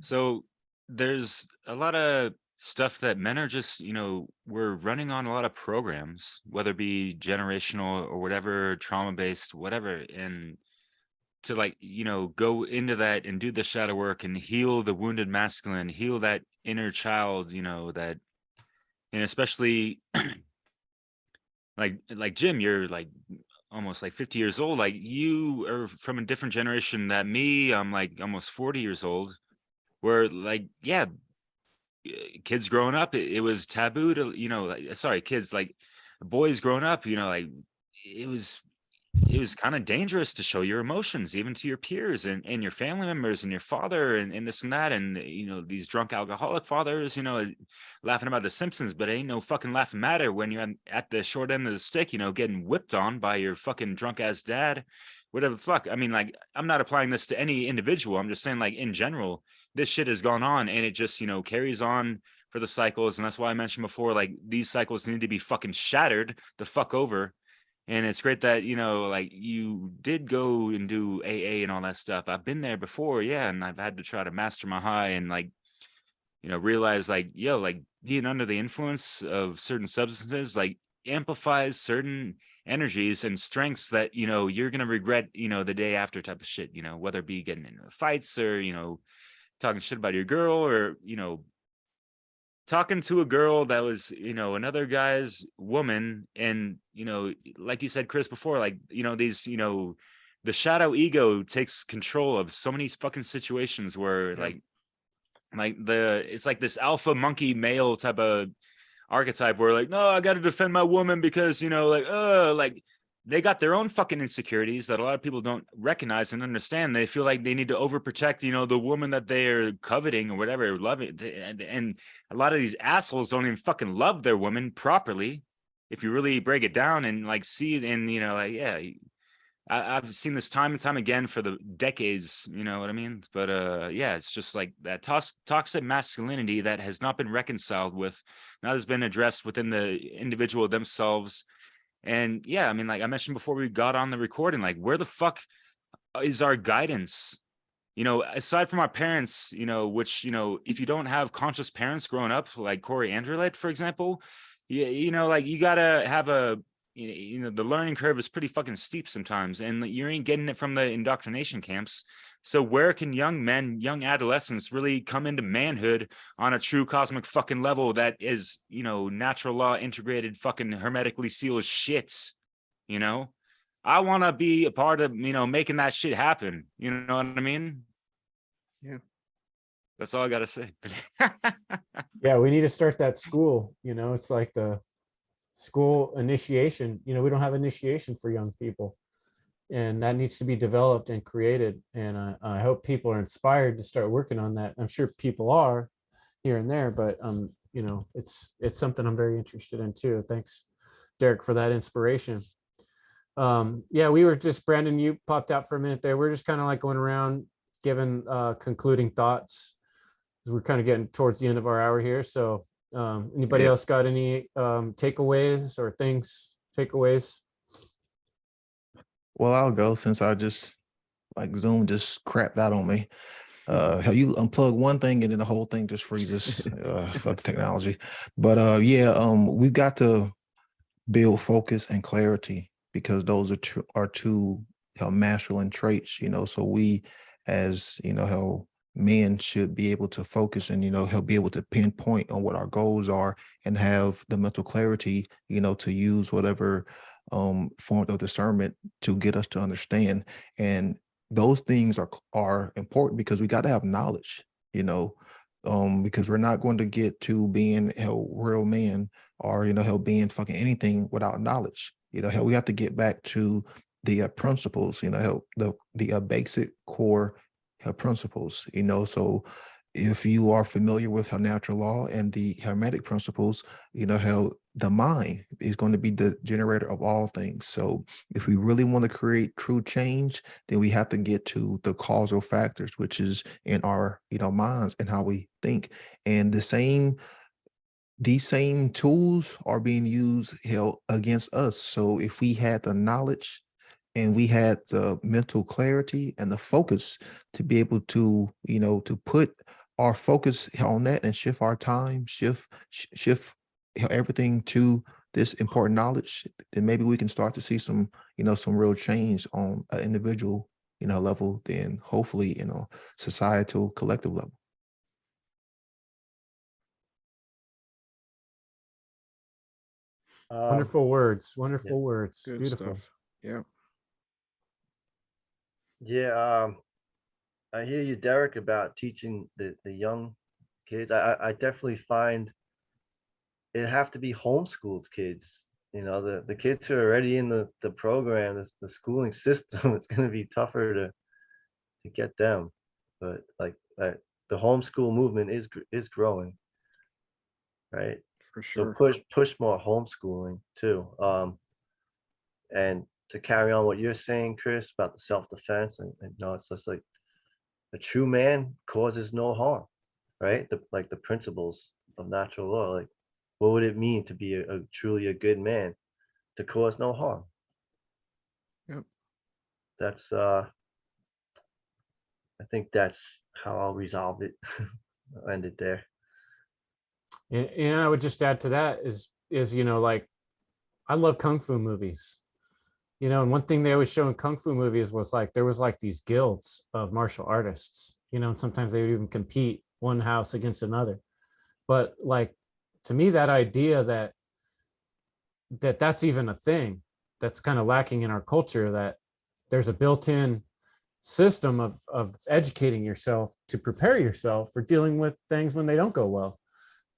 So there's a lot of stuff that men are just, we're running on a lot of programs, whether it be generational or whatever, trauma based, whatever. And to like, go into that and do the shadow work and heal the wounded masculine, heal that inner child, that, and especially like Jim, you're like almost like 50 years old. Like you are from a different generation than me. I'm like almost 40 years old. Where like, yeah, kids growing up, it was taboo to, kids, like boys growing up, like it was kind of dangerous to show your emotions, even to your peers and your family members and your father and this and that. And, these drunk alcoholic fathers, laughing about the Simpsons, but ain't no fucking laughing matter when you're at the short end of the stick, getting whipped on by your fucking drunk ass dad, whatever the fuck. I mean, like, I'm not applying this to any individual. I'm just saying, like, in general, this shit has gone on and it just, carries on for the cycles. And that's why I mentioned before, like, these cycles need to be fucking shattered the fuck over. And it's great that, like you did go and do AA and all that stuff. I've been there before. Yeah. And I've had to try to master my high and like, realize like, yo, like being under the influence of certain substances, like amplifies certain energies and strengths that, you're going to regret, the day after type of shit, whether it be getting into fights or, talking shit about your girl or, talking to a girl that was, another guy's woman. And, like you said, Chris, before, like, these, the shadow ego takes control of so many fucking situations where like it's like this alpha monkey male type of archetype where like, no, I got to defend my woman because, like they got their own fucking insecurities that a lot of people don't recognize and understand. They feel like they need to overprotect, the woman that they are coveting or whatever, loving. And a lot of these assholes don't even fucking love their woman properly. If you really break it down and like see it and, like, yeah, I've seen this time and time again for the decades, you know what I mean? But yeah, it's just like that toxic masculinity that has not been reconciled with, not has been addressed within the individual themselves. And yeah, I mean, like I mentioned before we got on the recording, like where the fuck is our guidance? You know, aside from our parents, you know, which, you know, if you don't have conscious parents growing up, like Corey Andrew, for example, you know, like you gotta have you know, the learning curve is pretty fucking steep sometimes, and you ain't getting it from the indoctrination camps. So where can young men, young adolescents really come into manhood on a true cosmic fucking level that is, you know, natural law integrated fucking hermetically sealed shit, you know? I want to be a part of, you know, making that shit happen. You know what I mean? Yeah. That's all I got to say. Yeah, we need to start that school. You know, it's like the school initiation. You know, we don't have initiation for young people, and that needs to be developed and created. And I hope people are inspired to start working on that. I'm sure people are here and there, but you know, it's something I'm very interested in too. Thanks, Derek, for that inspiration. Yeah, we were just, Brandon, you popped out for a minute there. We're just kind of like going around giving concluding thoughts, because we're kind of getting towards the end of our hour here. So anybody Yeah. else got any takeaways or takeaways? Well, I'll go since I just like Zoom just crapped out on me. How you unplug one thing and then the whole thing just freezes. Fuck technology. But yeah, we've got to build focus and clarity, because those are two how masculine traits, you know. So we, as you know, how men should be able to focus and, you know, he'll be able to pinpoint on what our goals are and have the mental clarity, you know, to use whatever form of discernment to get us to understand. And those things are important because we got to have knowledge, you know, because we're not going to get to being a real man or, you know, hell, being fucking anything without knowledge. You know, hell, we have to get back to the principles, you know, hell, the basic core principles, you know. So if you are familiar with how natural law and the hermetic principles, you know, how the mind is going to be the generator of all things. So if we really want to create true change, then we have to get to the causal factors, which is in our, you know, minds and how we think. And these same tools are being used hell against us. So if we had the knowledge and we had the mental clarity and the focus to be able to, you know, to put our focus on that and shift our time, shift everything to this important knowledge, then maybe we can start to see some, you know, some real change on an individual, you know, level, then hopefully, you know, societal collective level. Wonderful words. Wonderful words. Good Beautiful. stuff. Yeah. Yeah, I hear you, Derek, about teaching the young kids. I definitely find it have to be homeschooled kids. You know, the kids who are already in the program, the schooling system, it's going to be tougher to get them. But like the homeschool movement is growing, right? For So sure. push more homeschooling too. And to carry on what you're saying, Chris, about the self-defense, and you know, it's just like a true man causes no harm, right? Like the principles of natural law. Like, what would it mean to be a truly a good man? To cause no harm. Yep. That's I think that's how I'll resolve it. I'll end it there. And I would just add to that is, you know, like I love Kung Fu movies. You know, and one thing they always show in Kung Fu movies was like there was like these guilds of martial artists, you know, and sometimes they would even compete one house against another. But like to me, that idea that's even a thing that's kind of lacking in our culture, that there's a built-in system of educating yourself to prepare yourself for dealing with things when they don't go well.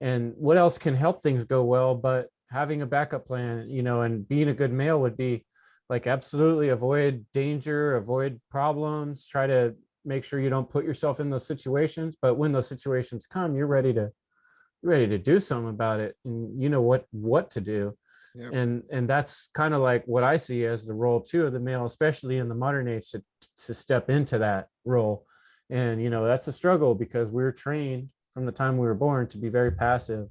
And what else can help things go well but having a backup plan, you know. And being a good male would be like absolutely avoid danger, avoid problems, try to make sure you don't put yourself in those situations, but when those situations come, you're ready to do something about it, and you know what to do. Yep. And that's kind of like what I see as the role too of the male, especially in the modern age, to step into that role. And you know, that's a struggle because we were trained from the time we were born to be very passive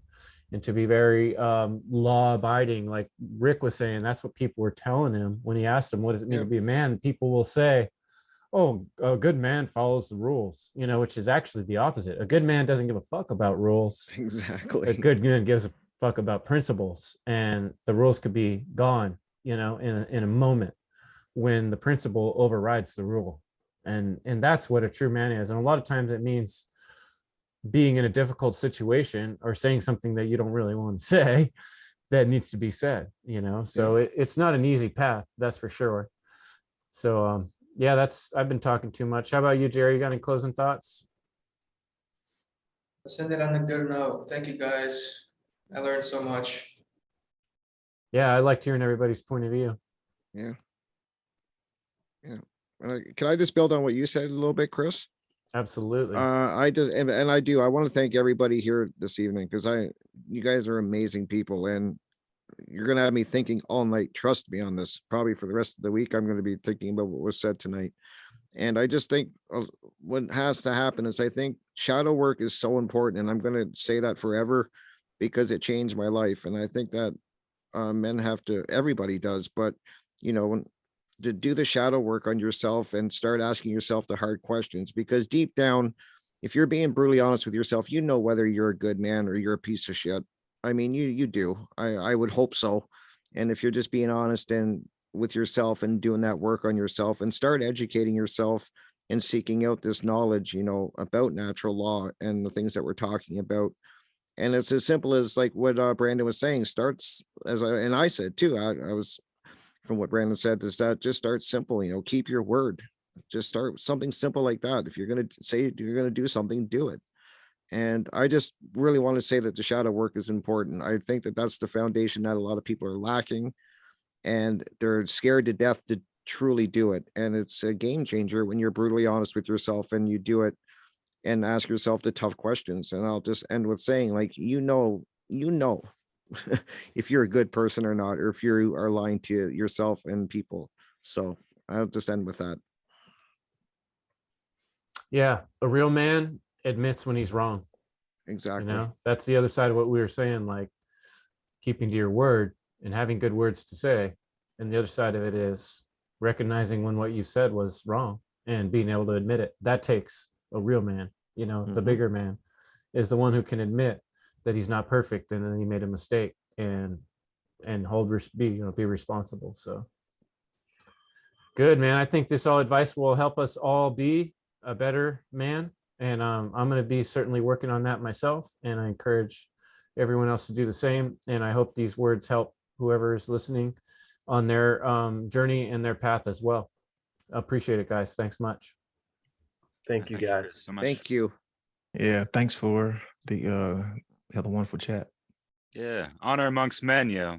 and to be very law abiding. Like Rick was saying, that's what people were telling him when he asked them, what does it mean Yeah. to be a man? People will say, oh, a good man follows the rules, which is actually the opposite. A good man doesn't give a fuck about rules. A Exactly. good man gives a fuck about principles, and the rules could be gone, in a moment when the principle overrides the rule. And that's what a true man is. And a lot of times it means being in a difficult situation or saying something that you don't really want to say that needs to be said, so it's not an easy path, that's for sure. So yeah, I've been talking too much. How about you, Jerry? You got any closing thoughts? Let's end it on a good note. Thank you, guys. I learned so much. Yeah, I liked hearing everybody's point of view. Yeah. Can I just build on what you said a little bit, Chris? Absolutely. I just and I want to thank everybody here this evening, because you guys are amazing people, and you're gonna have me thinking all night. Trust me on this. Probably for the rest of the week, I'm gonna be thinking about what was said tonight. And I just think what has to happen is, I think shadow work is so important, and I'm gonna say that forever, because it changed my life. And I think that men have to, everybody does, but when to do the shadow work on yourself and start asking yourself the hard questions, because deep down, if you're being brutally honest with yourself, whether you're a good man or you're a piece of shit. I mean, you do. I would hope so. And if you're just being honest and with yourself and doing that work on yourself, and start educating yourself and seeking out this knowledge, about natural law and the things that we're talking about. And it's as simple as like what Brandon was saying, starts and I said too, I was, from what Brandon said, is that just start simple, keep your word. Just start something simple like that. If you're going to say you're going to do something, do it. And I just really want to say that the shadow work is important. I think that that's the foundation that a lot of people are lacking, and they're scared to death to truly do it. And it's a game changer when you're brutally honest with yourself and you do it and ask yourself the tough questions. And I'll just end with saying, like, if you're a good person or not, or if you are lying to yourself and people. So I'll just end with that. Yeah, a real man admits when he's wrong. Exactly. That's the other side of what we were saying, like keeping to your word and having good words to say. And the other side of it is recognizing when what you said was wrong and being able to admit it. That takes a real man. The bigger man is the one who can admit that he's not perfect and then he made a mistake and be responsible. So good, man. I think this all advice will help us all be a better man. And I'm going to be certainly working on that myself. And I encourage everyone else to do the same. And I hope these words help whoever is listening on their journey and their path as well. I appreciate it, guys. Thanks much. Thank you, guys. Chris, so much. Thank you. Yeah, thanks for the wonderful chat. Yeah, honor amongst men, yo.